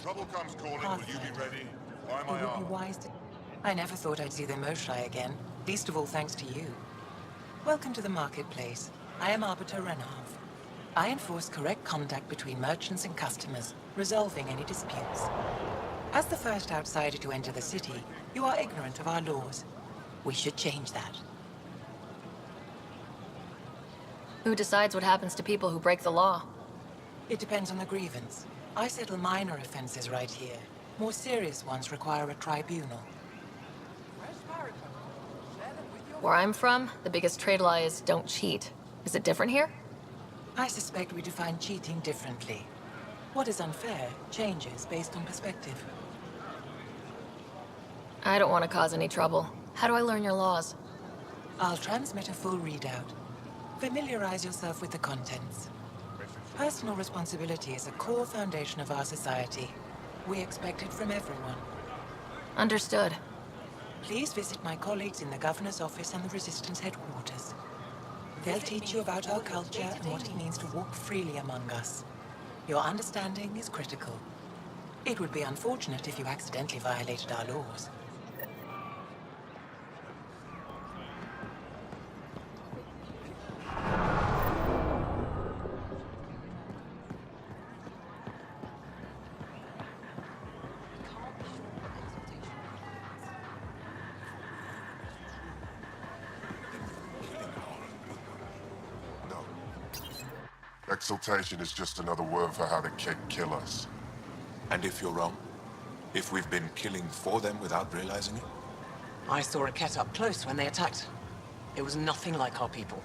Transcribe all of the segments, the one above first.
trouble comes calling, will you be ready? Why am It I would be armed? wise to... I never thought I'd see the Moshai again, least of all thanks to you. Welcome to the marketplace. I am Arbiter Renarv. I enforce correct conduct between merchants and customers, resolving any disputes. As the first outsider to enter the city, you are ignorant of our laws. We should change that. Who decides what happens to people who break the law? It depends on the grievance. I settle minor offenses right here. More serious ones require a tribunal. Where I'm from, the biggest trade law is don't cheat. Is it different here? I suspect we define cheating differently. What is unfair changes based on perspective. I don't want to cause any trouble. How do I learn your laws? I'll transmit a full readout. Familiarize yourself with the contents. Personal responsibility is a core foundation of our society. We expect it from everyone. Understood. Please visit my colleagues in the Governor's office and the Resistance headquarters. They'll teach you about our culture and what it means to walk freely among us. Your understanding is critical. It would be unfortunate if you accidentally violated our laws. Exaltation is just another word for how the kid kill us. And if you're wrong? If we've been killing for them without realizing it? I saw a Ket up close when they attacked. It was nothing like our people.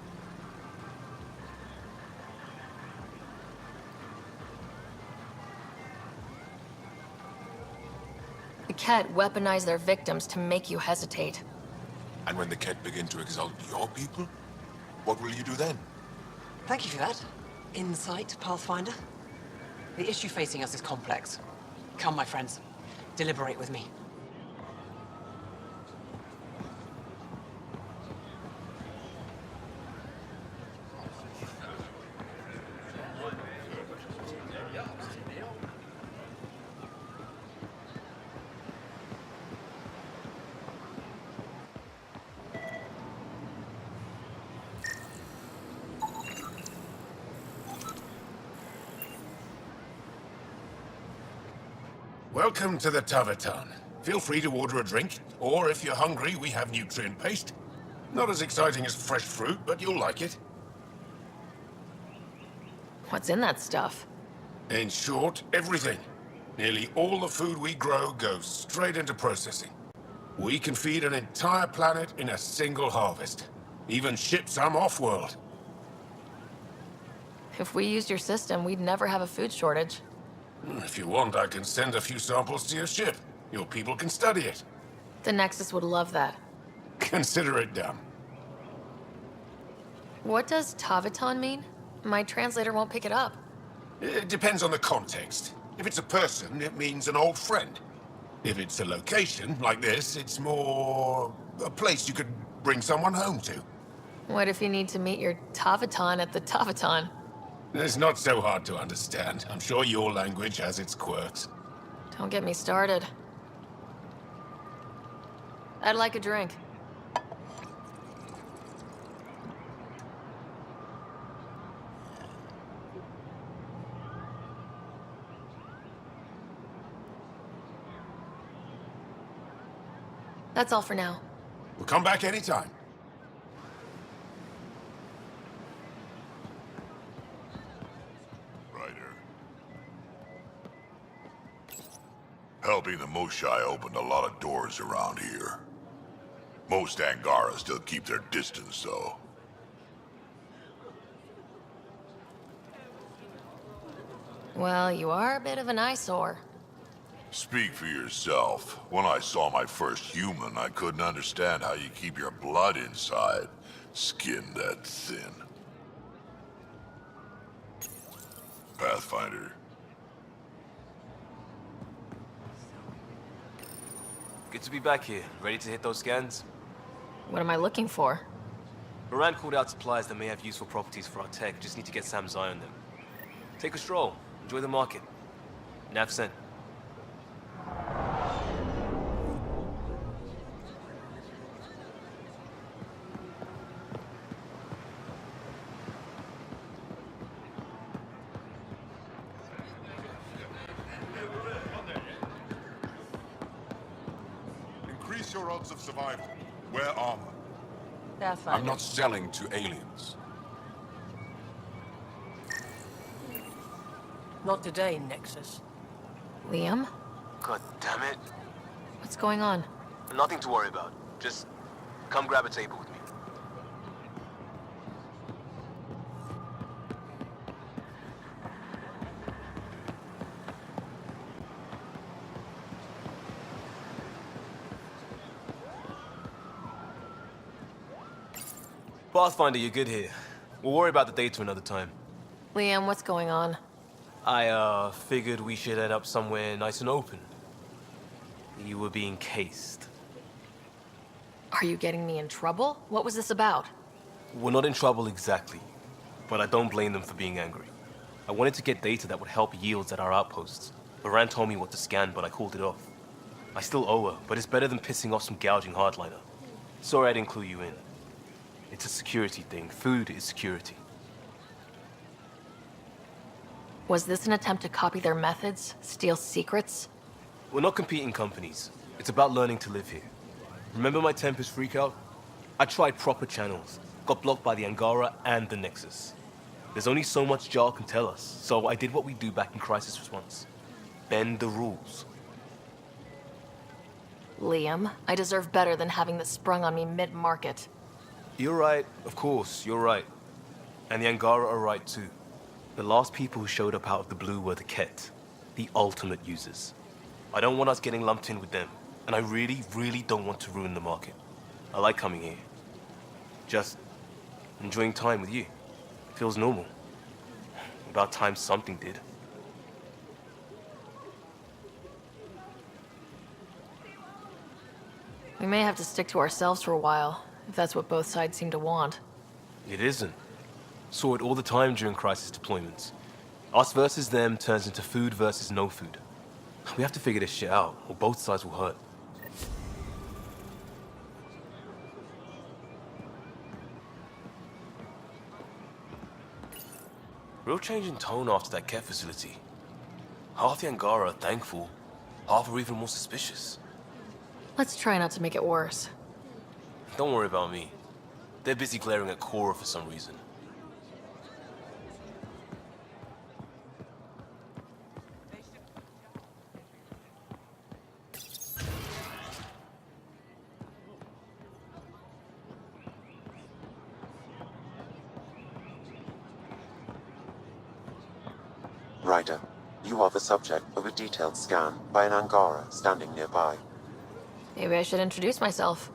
The Ket weaponize their victims to make you hesitate. And when the Ket begin to exalt your people? What will you do then? Thank you for that. Insight, Pathfinder. The issue facing us is complex. Come, my friends. Deliberate with me. Welcome to the Taverton. Feel free to order a drink, or if you're hungry, we have nutrient paste. Not as exciting as fresh fruit, but you'll like it. What's in that stuff? In short, everything. Nearly all the food we grow goes straight into processing. We can feed an entire planet in a single harvest. Even ship some off-world. If we used your system, we'd never have a food shortage. If you want, I can send a few samples to your ship. Your people can study it. The Nexus would love that. Consider it done. What does Taviton mean? My translator won't pick it up. It depends on the context. If it's a person, it means an old friend. If it's a location, like this, it's more a place you could bring someone home to. What if you need to meet your Taviton at the Taviton? It's not so hard to understand. I'm sure your language has its quirks. Don't get me started. I'd like a drink. That's all for now. We'll come back anytime. Helping the Moshai opened a lot of doors around here. Most Angara still keep their distance, though. Well, you are a bit of an eyesore. Speak for yourself. When I saw my first human, I couldn't understand how you keep your blood inside. Skin that thin. Pathfinder. Good to be back here. Ready to hit those scans? What am I looking for? Moran called out supplies that may have useful properties for our tech. Just need to get Sam's eye on them. Take a stroll. Enjoy the market. Nav sent. increase your odds of survival. Wear armor. Pathfinder. I'm not selling to aliens. Not today, Nexus. Liam? God damn it. What's going on? Nothing to worry about. Just come grab a table with me. Pathfinder, you're good here. We'll worry about the data another time. Liam, what's going on? I, figured we should head up somewhere nice and open. You were being cased. Are you getting me in trouble? What was this about? We're not in trouble exactly, but I don't blame them for being angry. I wanted to get data that would help yields at our outposts. Baran told me what to scan, but I called it off. I still owe her, but it's better than pissing off some gouging hardliner. Sorry I didn't clue you in. It's a security thing. Food is security. Was this an attempt to copy their methods? Steal secrets? We're not competing companies. It's about learning to live here. Remember my Tempest freakout? I tried proper channels. Got blocked by the Angara and the Nexus. There's only so much Jarl can tell us, so I did what we do back in Crisis Response. Bend the rules. Liam, I deserve better than having this sprung on me mid-market. You're right, of course, you're right. And the Angara are right too. The last people who showed up out of the blue were the Ket, the ultimate users. I don't want us getting lumped in with them, and I really, really don't want to ruin the market. I like coming here. Just enjoying time with you. Feels normal. About time something did. We may have to stick to ourselves for a while, if that's what both sides seem to want. It isn't. Saw it all the time during crisis deployments. Us versus them turns into food versus no food. We have to figure this shit out, or both sides will hurt. Real change in tone after that care facility. Half the Angara are thankful, half are even more suspicious. Let's try not to make it worse. Don't worry about me. They're busy glaring at Cora for some reason. Ryder, you are the subject of a detailed scan by an Angara standing nearby. Maybe I should introduce myself.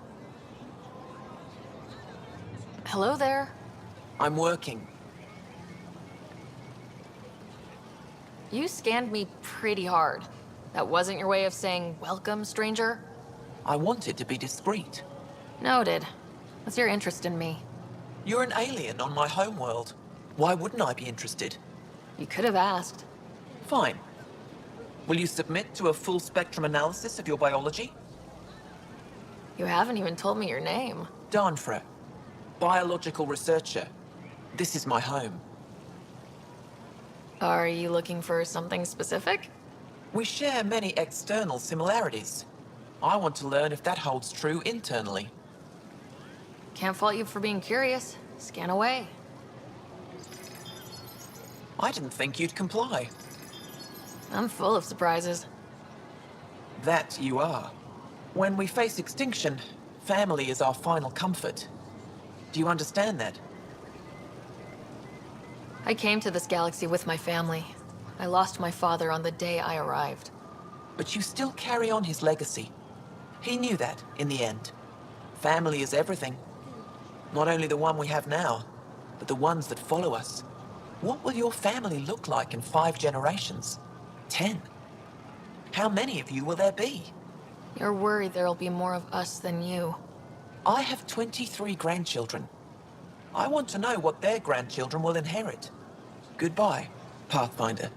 Hello there. I'm working. You scanned me pretty hard. That wasn't your way of saying, welcome, stranger? I wanted to be discreet. Noted. What's your interest in me? You're an alien on my homeworld. Why wouldn't I be interested? You could have asked. Fine. Will you submit to a full spectrum analysis of your biology? You haven't even told me your name. Danfra, biological researcher. This is my home. Are you looking for something specific? We share many external similarities. I want to learn if that holds true internally. Can't fault you for being curious. Scan away. I didn't think you'd comply. I'm full of surprises. That you are. When we face extinction, family is our final comfort. Do you understand that? I came to this galaxy with my family. I lost my father on the day I arrived. But you still carry on his legacy. He knew that, in the end. Family is everything. Not only the one we have now, but the ones that follow us. What will your family look like in 5 generations? 10? How many of you will there be? You're worried there'll be more of us than you. I have 23 grandchildren. I want to know what their grandchildren will inherit. Goodbye, Pathfinder.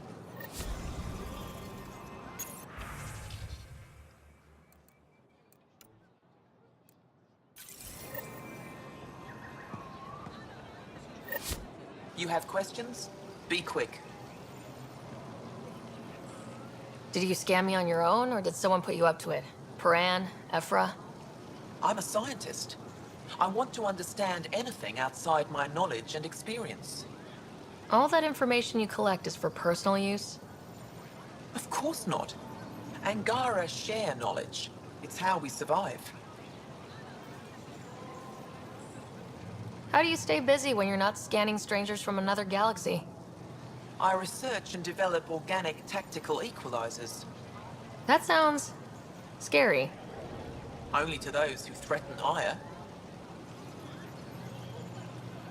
You have questions? Be quick. Did you scan me on your own, or did someone put you up to it? Paran? Ephra? I'm a scientist. I want to understand anything outside my knowledge and experience. All that information you collect is for personal use? Of course not. Angara share knowledge. It's how we survive. How do you stay busy when you're not scanning strangers from another galaxy? I research and develop organic tactical equalizers. That sounds scary. Only to those who threaten ire.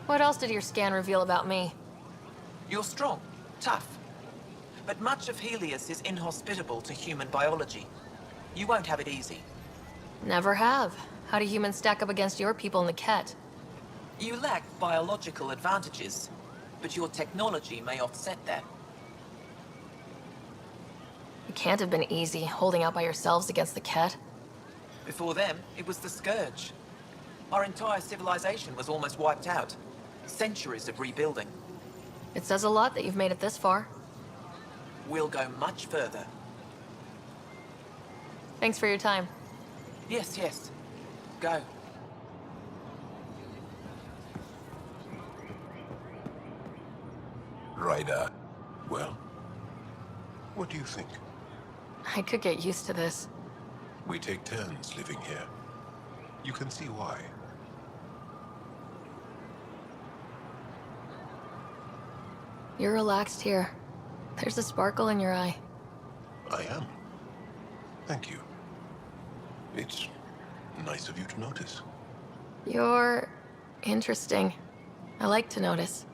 What else did your scan reveal about me? You're strong, tough. But much of Helios is inhospitable to human biology. You won't have it easy. Never have. How do humans stack up against your people in the Ket? You lack biological advantages, but your technology may offset that. It can't have been easy holding out by yourselves against the Ket. Before them, it was the Scourge. Our entire civilization was almost wiped out. Centuries of rebuilding. It says a lot that you've made it this far. We'll go much further. Thanks for your time. Yes, yes. Go. Ryder. Well, what do you think? I could get used to this. We take turns living here. You can see why. You're relaxed here. There's a sparkle in your eye. I am. Thank you. It's nice of you to notice. You're interesting. I like to notice.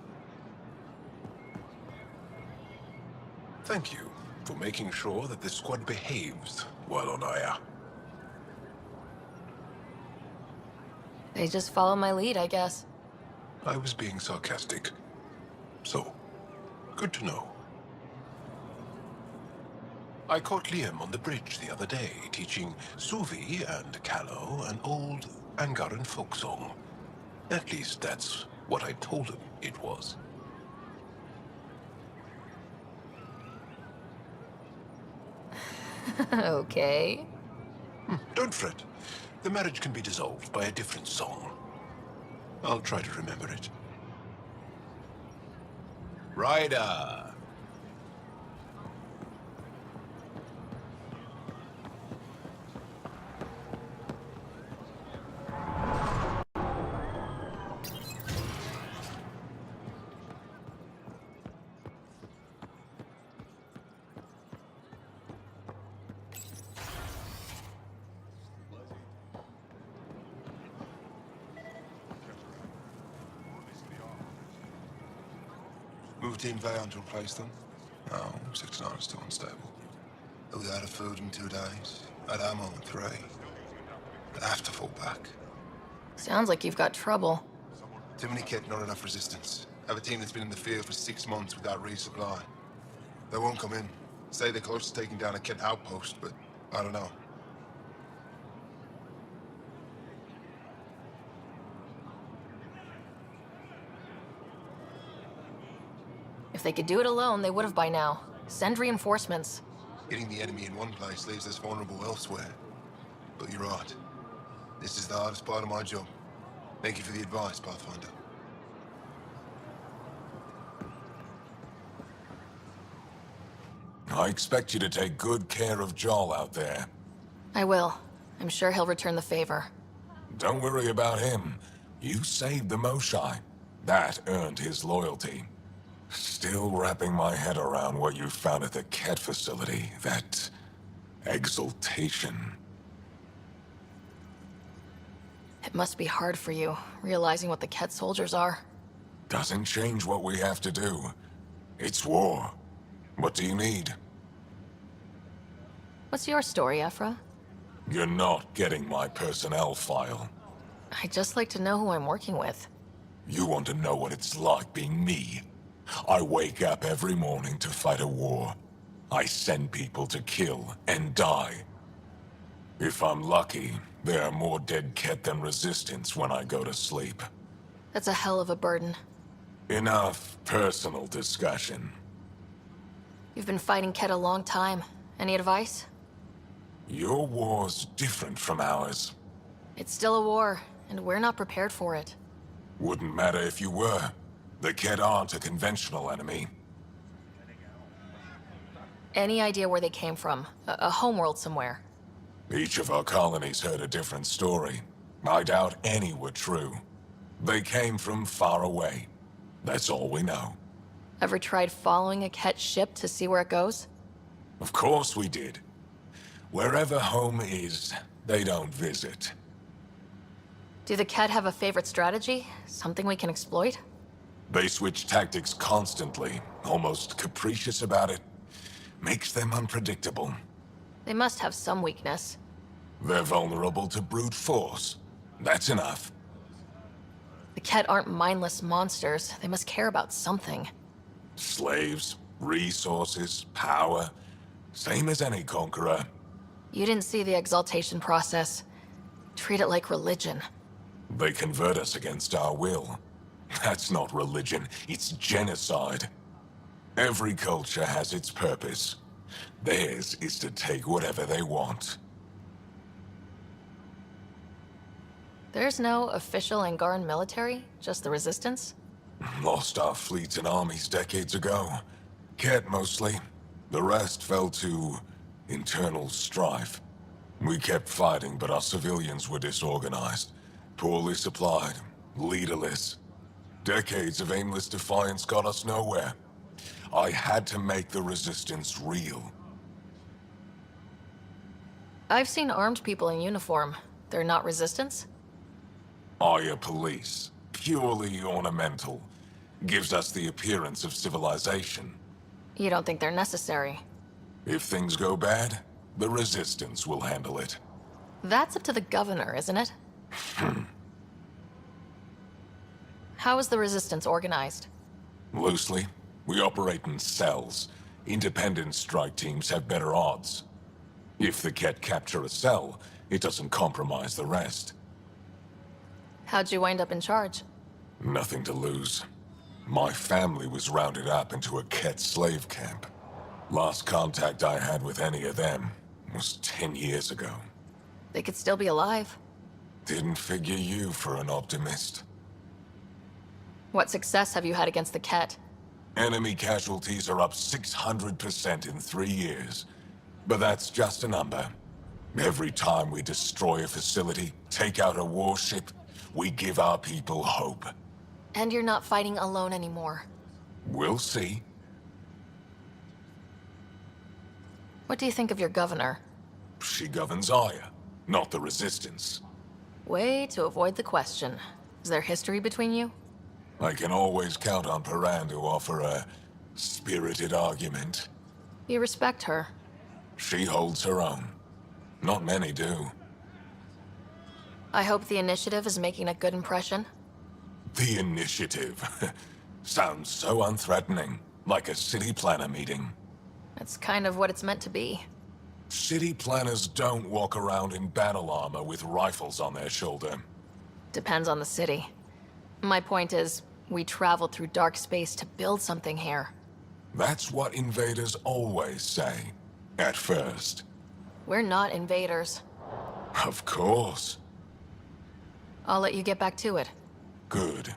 Thank you for making sure that the squad behaves while on Aya. They just follow my lead, I guess. I was being sarcastic. So, good to know. I caught Liam on the bridge the other day, teaching Suvi and Callow an old Angaran folk song. At least that's what I told him it was. Okay. Don't fret. The marriage can be dissolved by a different song. I'll try to remember it. Ryder! Moved in Vayon to replace them. Oh, 69 is still unstable. They'll be out of food in 2 days. Out of ammo in 3. They have to fall back. Sounds like you've got trouble. Too many kit, not enough resistance. Have a team that's been in the field for 6 months without resupply. They won't come in. Say they're close to taking down a kit outpost, but I don't know. If they could do it alone, they would have by now. Send reinforcements. Hitting the enemy in one place leaves us vulnerable elsewhere. But you're right. This is the hardest part of my job. Thank you for the advice, Pathfinder. I expect you to take good care of Joel out there. I will. I'm sure he'll return the favor. Don't worry about him. You saved the Moshai. That earned his loyalty. Still wrapping my head around what you found at the Ket facility. That exultation. It must be hard for you, realizing what the Ket soldiers are. Doesn't change what we have to do. It's war. What do you need? What's your story, Ephra? You're not getting my personnel file. I'd just like to know who I'm working with. You want to know what it's like being me? I wake up every morning to fight a war. I send people to kill and die. If I'm lucky, there are more dead Ket than resistance when I go to sleep. That's a hell of a burden. Enough personal discussion. You've been fighting Ket a long time. Any advice? Your war's different from ours. It's still a war, and we're not prepared for it. Wouldn't matter if you were. The Kett aren't a conventional enemy. Any idea where they came from? A homeworld somewhere? Each of our colonies heard a different story. I doubt any were true. They came from far away. That's all we know. Ever tried following a Kett ship to see where it goes? Of course we did. Wherever home is, they don't visit. Do the Kett have a favorite strategy? Something we can exploit? They switch tactics constantly, almost capricious about it. Makes them unpredictable. They must have some weakness. They're vulnerable to brute force. That's enough. The Kett aren't mindless monsters. They must care about something. Slaves, resources, power. Same as any conqueror. You didn't see the exaltation process. Treat it like religion. They convert us against our will. That's not religion, it's genocide. Every culture has its purpose. Theirs is to take whatever they want. There's no official Angaran military? Just the Resistance? Lost our fleets and armies decades ago. Kett mostly. The rest fell to internal strife. We kept fighting, but our civilians were disorganized. Poorly supplied, leaderless. Decades of aimless defiance got us nowhere. I had to make the Resistance real. I've seen armed people in uniform. They're not Resistance? Aya police. Purely ornamental. Gives us the appearance of civilization. You don't think they're necessary? If things go bad, the Resistance will handle it. That's up to the governor, isn't it? How is the Resistance organized? Loosely, we operate in cells. Independent strike teams have better odds. If the Kett capture a cell, it doesn't compromise the rest. How'd you wind up in charge? Nothing to lose. My family was rounded up into a Kett slave camp. Last contact I had with any of them was 10 years ago. They could still be alive. Didn't figure you for an optimist. What success have you had against the Kett? Enemy casualties are up 600% in 3 years. But that's just a number. Every time we destroy a facility, take out a warship, we give our people hope. And you're not fighting alone anymore. We'll see. What do you think of your governor? She governs Aya, not the Resistance. Way to avoid the question. Is there history between you? I can always count on Paran to offer a spirited argument. You respect her. She holds her own. Not many do. I hope the initiative is making a good impression. The initiative. Sounds so unthreatening, like a city planner meeting. That's kind of what it's meant to be. City planners don't walk around in battle armor with rifles on their shoulder. Depends on the city. My point is, we traveled through dark space to build something here. That's what invaders always say. At first. We're not invaders. Of course. I'll let you get back to it. Good.